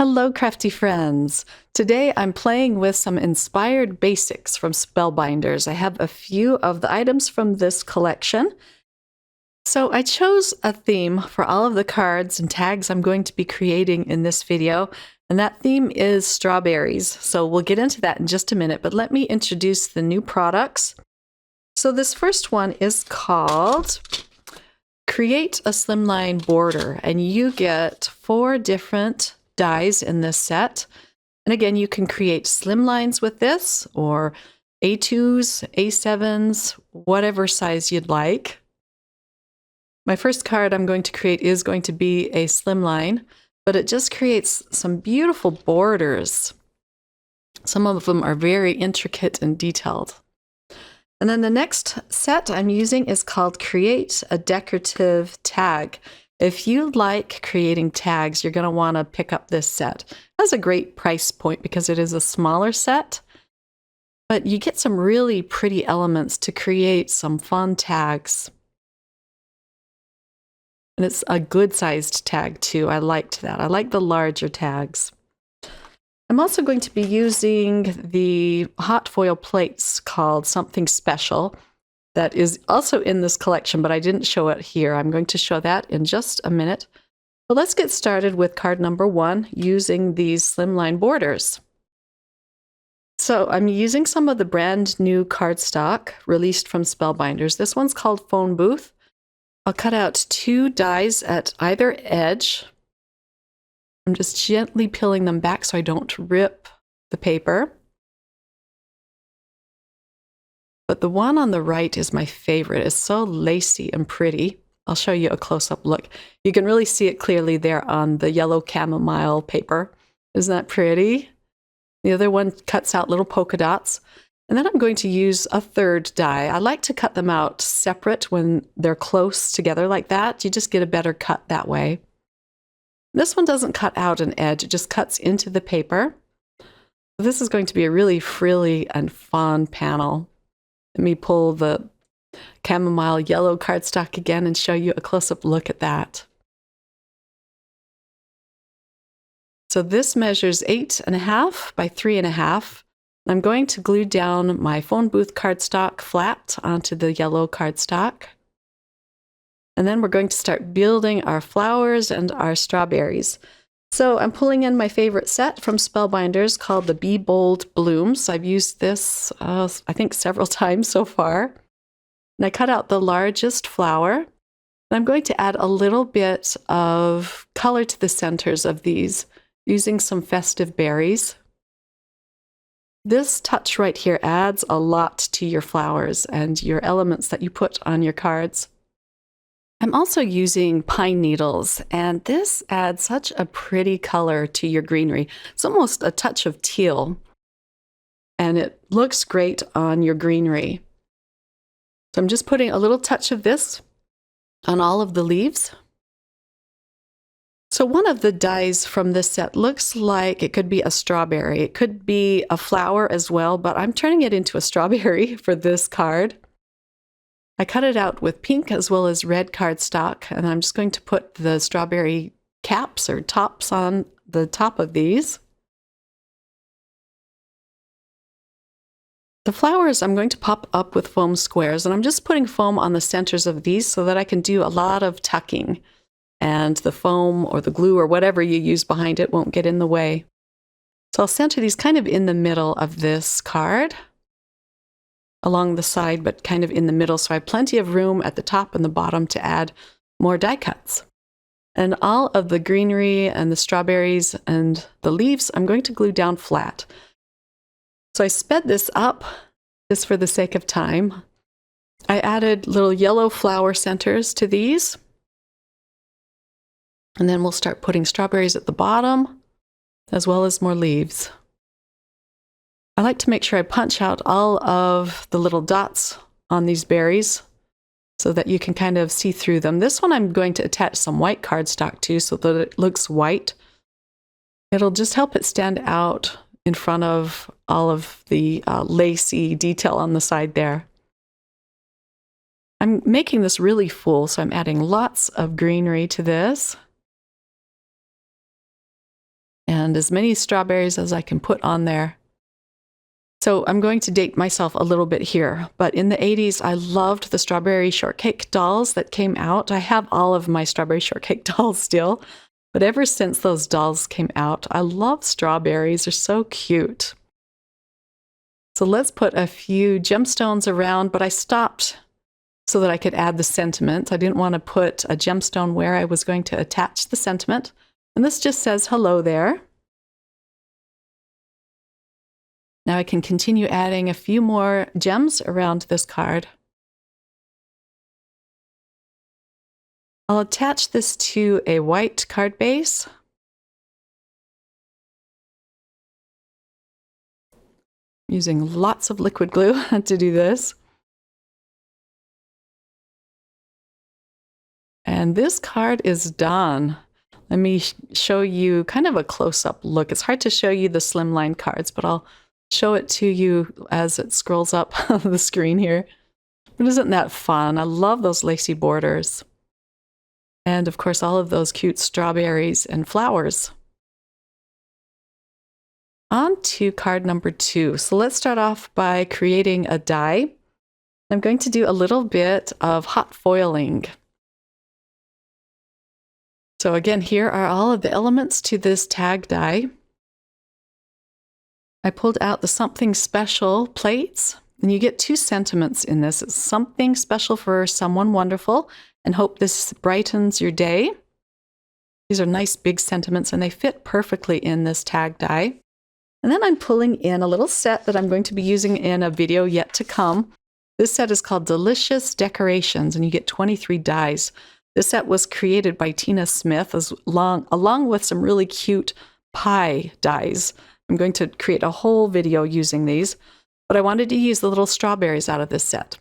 Hello, crafty friends! Today I'm playing with some inspired basics from Spellbinders. I have a few of the items from this collection. So I chose a theme for all of the cards and tags I'm going to be creating in this video, and that theme is strawberries. So we'll get into that in just a minute, but let me introduce the new products. So this first one is called Create a Slimline Border, and you get 4 different dies in this set. And again, you can create slim lines with this, or A2s, A7s, whatever size you'd like. My first card I'm going to create is going to be a slim line, but it just creates some beautiful borders. Some of them are very intricate and detailed. And then the next set I'm using is called Create a Decorative Tag. If you like creating tags, you're going to want to pick up this set. It has a great price point because it is a smaller set, but you get some really pretty elements to create some fun tags. And it's a good-sized tag too. I liked that. I like the larger tags. I'm also going to be using the hot foil plates called Something Special. That is also in this collection, but I didn't show it here. I'm going to show that in just a minute. But let's get started with card number 1 using these slimline borders. So I'm using some of the brand new cardstock released from Spellbinders. This one's called Phone Booth. I'll cut out 2 dies at either edge. I'm just gently peeling them back so I don't rip the paper. But the one on the right is my favorite. It's so lacy and pretty. I'll show you a close-up look. You can really see it clearly there on the yellow chamomile paper. Isn't that pretty? The other one cuts out little polka dots. And then I'm going to use a 3rd die. I like to cut them out separate when they're close together like that. You just get a better cut that way. This one doesn't cut out an edge. It just cuts into the paper. This is going to be a really frilly and fun panel. Let me pull the chamomile yellow cardstock again and show you a close-up look at that. So this measures 8.5 by 3.5. I'm going to glue down my phone booth cardstock flat onto the yellow cardstock. And then we're going to start building our flowers and our strawberries. So I'm pulling in my favorite set from Spellbinders called the Be Bold Blooms. I've used this, I think, several times so far. And I cut out the largest flower. And I'm going to add a little bit of color to the centers of these using some festive berries. This touch right here adds a lot to your flowers and your elements that you put on your cards. I'm also using pine needles, and this adds such a pretty color to your greenery. It's almost a touch of teal, and it looks great on your greenery. So I'm just putting a little touch of this on all of the leaves. So one of the dies from this set looks like it could be a strawberry. It could be a flower as well, but I'm turning it into a strawberry for this card. I cut it out with pink as well as red cardstock, and I'm just going to put the strawberry caps or tops on the top of these. The flowers I'm going to pop up with foam squares, and I'm just putting foam on the centers of these so that I can do a lot of tucking, and the foam or the glue or whatever you use behind it won't get in the way. So I'll center these kind of in the middle of this card, along the side, but kind of in the middle, so I have plenty of room at the top and the bottom to add more die cuts. And all of the greenery and the strawberries and the leaves, I'm going to glue down flat. So I sped this up just for the sake of time. I added little yellow flower centers to these. And then we'll start putting strawberries at the bottom, as well as more leaves. I like to make sure I punch out all of the little dots on these berries so that you can kind of see through them. This one I'm going to attach some white cardstock to so that it looks white. It'll just help it stand out in front of all of the lacy detail on the side there. I'm making this really full, so I'm adding lots of greenery to this. and as many strawberries as I can put on there. So I'm going to date myself a little bit here, but in the 80s, I loved the strawberry shortcake dolls that came out. I have all of my strawberry shortcake dolls still, but ever since those dolls came out, I love strawberries. They're so cute. So let's put a few gemstones around, but I stopped so that I could add the sentiment. I didn't want to put a gemstone where I was going to attach the sentiment. And this just says hello there. Now I can continue adding a few more gems around this card. I'll attach this to a white card base. Using lots of liquid glue to do this. And this card is done. Let me show you kind of a close-up look. It's hard to show you the slimline cards, but I'll show it to you as it scrolls up the screen here. But isn't that fun? I love those lacy borders. And of course, all of those cute strawberries and flowers. On to card number 2. So let's start off by creating a die. I'm going to do a little bit of hot foiling. So again, here are all of the elements to this tag die. I pulled out the Something Special plates, and you get 2 sentiments in this. It's something special for someone wonderful, and hope this brightens your day. These are nice big sentiments, and they fit perfectly in this tag die. And then I'm pulling in a little set that I'm going to be using in a video yet to come. This set is called Delicious Decorations, and you get 23 dies. This set was created by Tina Smith along with some really cute pie dies. I'm going to create a whole video using these, but I wanted to use the little strawberries out of this set.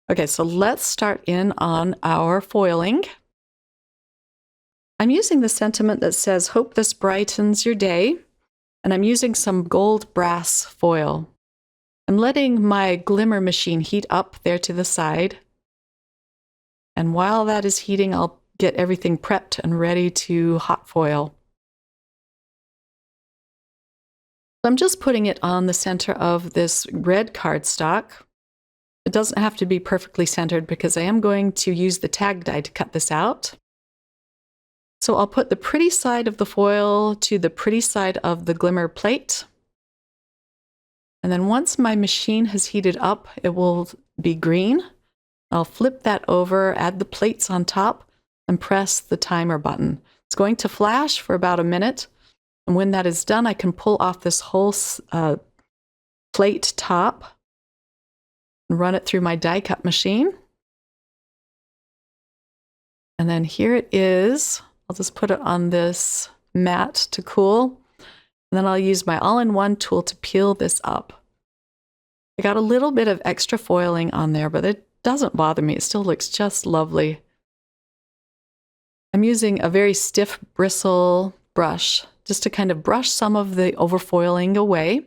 Okay, so let's start in on our foiling. I'm using the sentiment that says, hope this brightens your day, and I'm using some gold brass foil. I'm letting my glimmer machine heat up there to the side, and while that is heating, I'll get everything prepped and ready to hot foil. I'm just putting it on the center of this red cardstock. It doesn't have to be perfectly centered because I am going to use the tag die to cut this out. So I'll put the pretty side of the foil to the pretty side of the glimmer plate. And then once my machine has heated up, it will be green. I'll flip that over, add the plates on top, and press the timer button. It's going to flash for about a minute. And when that is done, I can pull off this whole plate top and run it through my die cut machine. And then here it is. I'll just put it on this mat to cool. And then I'll use my all-in-one tool to peel this up. I got a little bit of extra foiling on there, but it doesn't bother me. It still looks just lovely. I'm using a very stiff bristle brush just to kind of brush some of the overfoiling away.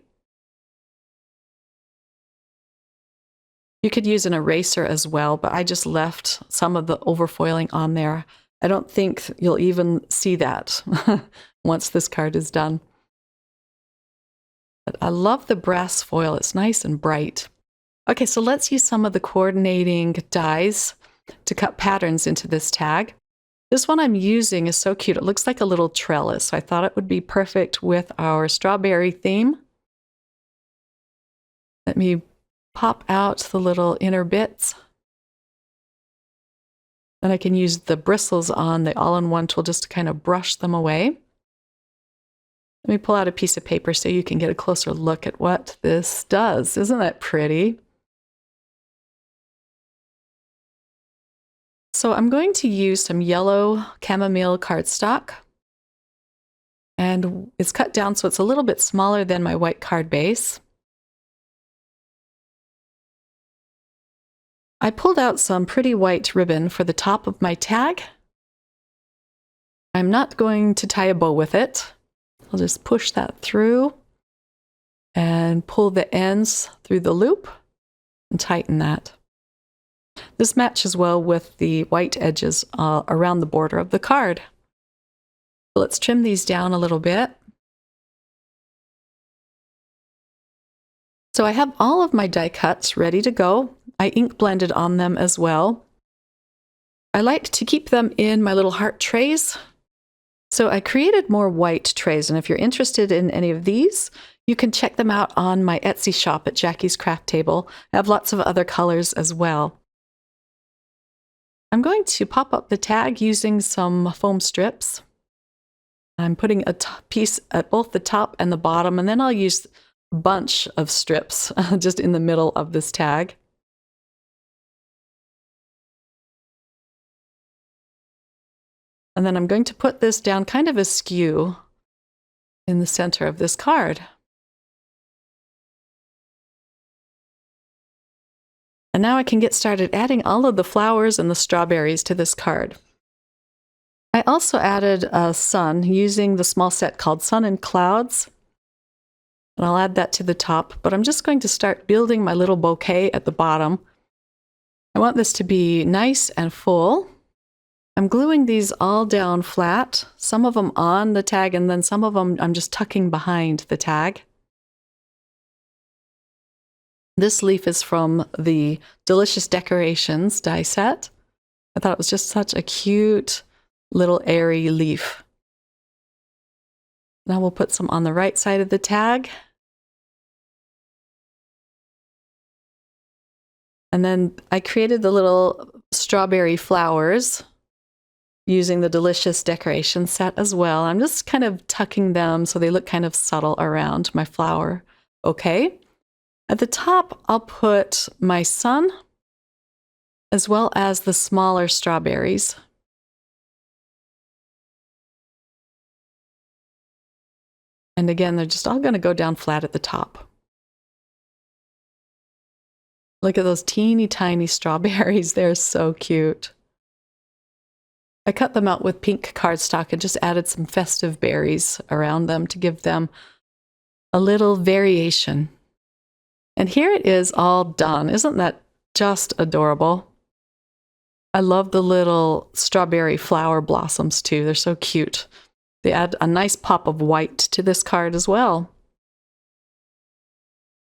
You could use an eraser as well, but I just left some of the overfoiling on there. I don't think you'll even see that once this card is done. But I love the brass foil. It's nice and bright. Okay, so let's use some of the coordinating dies to cut patterns into this tag. This one I'm using is so cute. It looks like a little trellis. So I thought it would be perfect with our strawberry theme. Let me pop out the little inner bits. Then I can use the bristles on the all-in-one tool just to kind of brush them away. Let me pull out a piece of paper so you can get a closer look at what this does. Isn't that pretty? So I'm going to use some yellow chamomile cardstock. And it's cut down so it's a little bit smaller than my white card base. I pulled out some pretty white ribbon for the top of my tag. I'm not going to tie a bow with it. I'll just push that through and pull the ends through the loop and tighten that. This matches well with the white edges around the border of the card. Let's trim these down a little bit. So I have all of my die cuts ready to go. I ink blended on them as well. I like to keep them in my little heart trays. So I created more white trays, and if you're interested in any of these, you can check them out on my Etsy shop at Jackie's Craft Table. I have lots of other colors as well. I'm going to pop up the tag using some foam strips. I'm putting a piece at both the top and the bottom, and then I'll use a bunch of strips just in the middle of this tag. And then I'm going to put this down kind of askew in the center of this card. And now I can get started adding all of the flowers and the strawberries to this card. I also added a sun using the small set called Sun and Clouds. And I'll add that to the top, but I'm just going to start building my little bouquet at the bottom. I want this to be nice and full. I'm gluing these all down flat, some of them on the tag, and then some of them I'm just tucking behind the tag. This leaf is from the Delicious Decorations die set. I thought it was just such a cute little airy leaf. Now we'll put some on the right side of the tag. And then I created the little strawberry flowers using the Delicious Decoration set as well. I'm just kind of tucking them so they look kind of subtle around my flower. Okay. At the top, I'll put my sun as well as the smaller strawberries. And again, they're just all going to go down flat at the top. Look at those teeny tiny strawberries. They're so cute. I cut them out with pink cardstock and just added some festive berries around them to give them a little variation. And here it is all done. Isn't that just adorable? I love the little strawberry flower blossoms too. They're so cute. They add a nice pop of white to this card as well.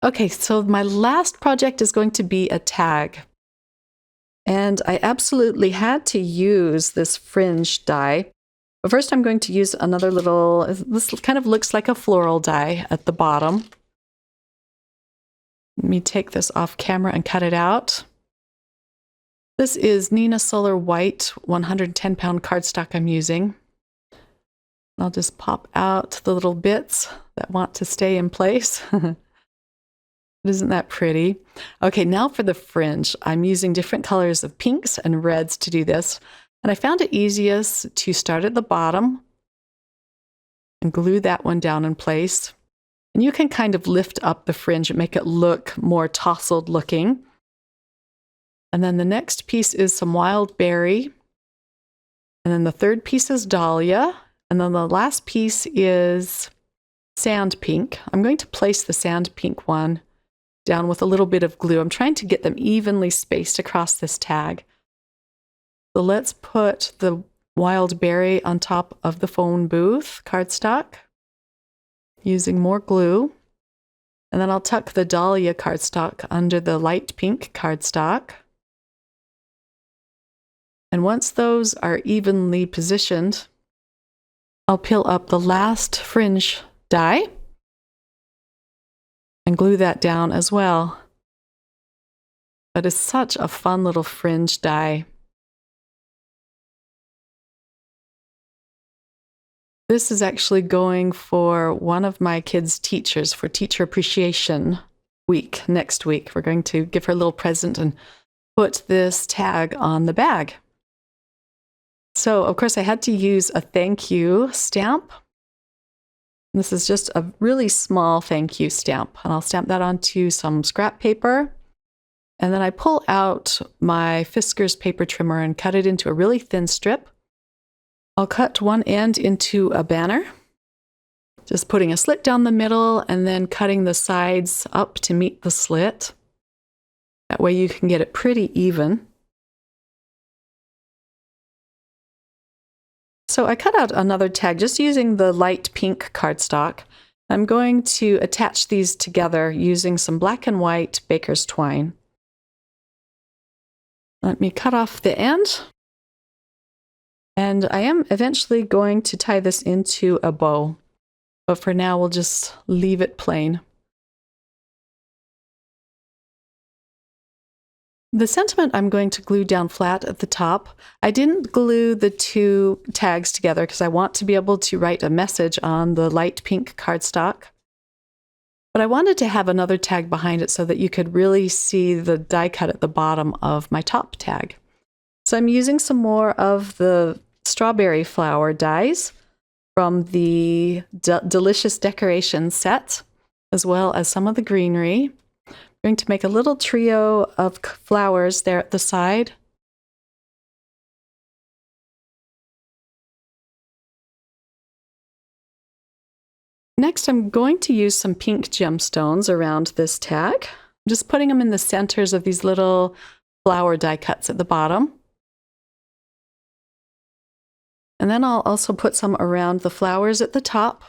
Okay, so my last project is going to be a tag. And I absolutely had to use this Fringe die. But first I'm going to use another little, this kind of looks like a floral die at the bottom. Let me take this off camera and cut it out. This is Nina Solar White 110-pound cardstock I'm using. I'll just pop out the little bits that want to stay in place. Isn't that pretty? Okay, now for the fringe. I'm using different colors of pinks and reds to do this. And I found it easiest to start at the bottom and glue that one down in place. And you can kind of lift up the fringe and make it look more tousled looking. And then the next piece is some wild berry. And then the third piece is dahlia. And then the last piece is sand pink. I'm going to place the sand pink one down with a little bit of glue. I'm trying to get them evenly spaced across this tag. So let's put the wild berry on top of the phone booth cardstock using more glue. And then I'll tuck the dahlia cardstock under the light pink cardstock. And once those are evenly positioned, I'll peel up the last fringe die and glue that down as well. That is such a fun little fringe die. This is actually going for one of my kids' teachers for Teacher Appreciation Week next week. We're going to give her a little present and put this tag on the bag. So, of course, I had to use a thank you stamp. This is just a really small thank you stamp, and I'll stamp that onto some scrap paper. And then I pull out my Fiskars paper trimmer and cut it into a really thin strip. I'll cut one end into a banner, just putting a slit down the middle and then cutting the sides up to meet the slit. That way you can get it pretty even. So I cut out another tag just using the light pink cardstock, I'm going to attach these together using some black and white baker's twine. Let me cut off the end. And I am eventually going to tie this into a bow, but for now we'll just leave it plain. The sentiment I'm going to glue down flat at the top. I didn't glue the two tags together because I want to be able to write a message on the light pink cardstock. But I wanted to have another tag behind it so that you could really see the die cut at the bottom of my top tag. So I'm using some more of the strawberry flower dies from the Delicious Decoration set, as well as some of the greenery. I'm going to make a little trio of flowers there at the side. Next, I'm going to use some pink gemstones around this tag. I'm just putting them in the centers of these little flower die cuts at the bottom. And then I'll also put some around the flowers at the top.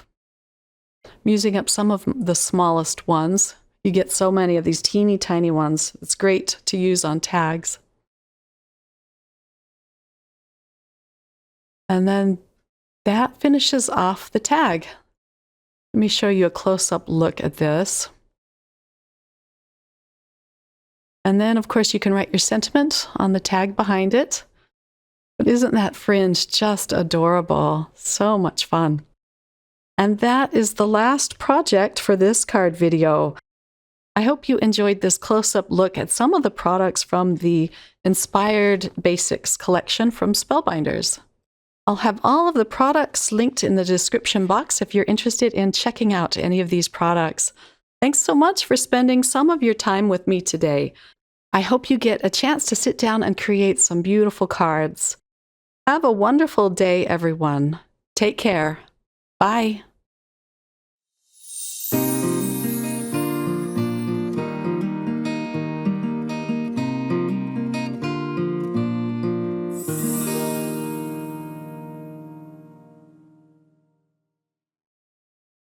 I'm using up some of the smallest ones. You get so many of these teeny tiny ones. It's great to use on tags. And then that finishes off the tag. Let me show you a close-up look at this. And then, of course, you can write your sentiment on the tag behind it. But isn't that fringe just adorable? So much fun. And that is the last project for this card video. I hope you enjoyed this close-up look at some of the products from the Inspired Basics collection from Spellbinders. I'll have all of the products linked in the description box if you're interested in checking out any of these products. Thanks so much for spending some of your time with me today. I hope you get a chance to sit down and create some beautiful cards. Have a wonderful day, everyone. Take care. Bye.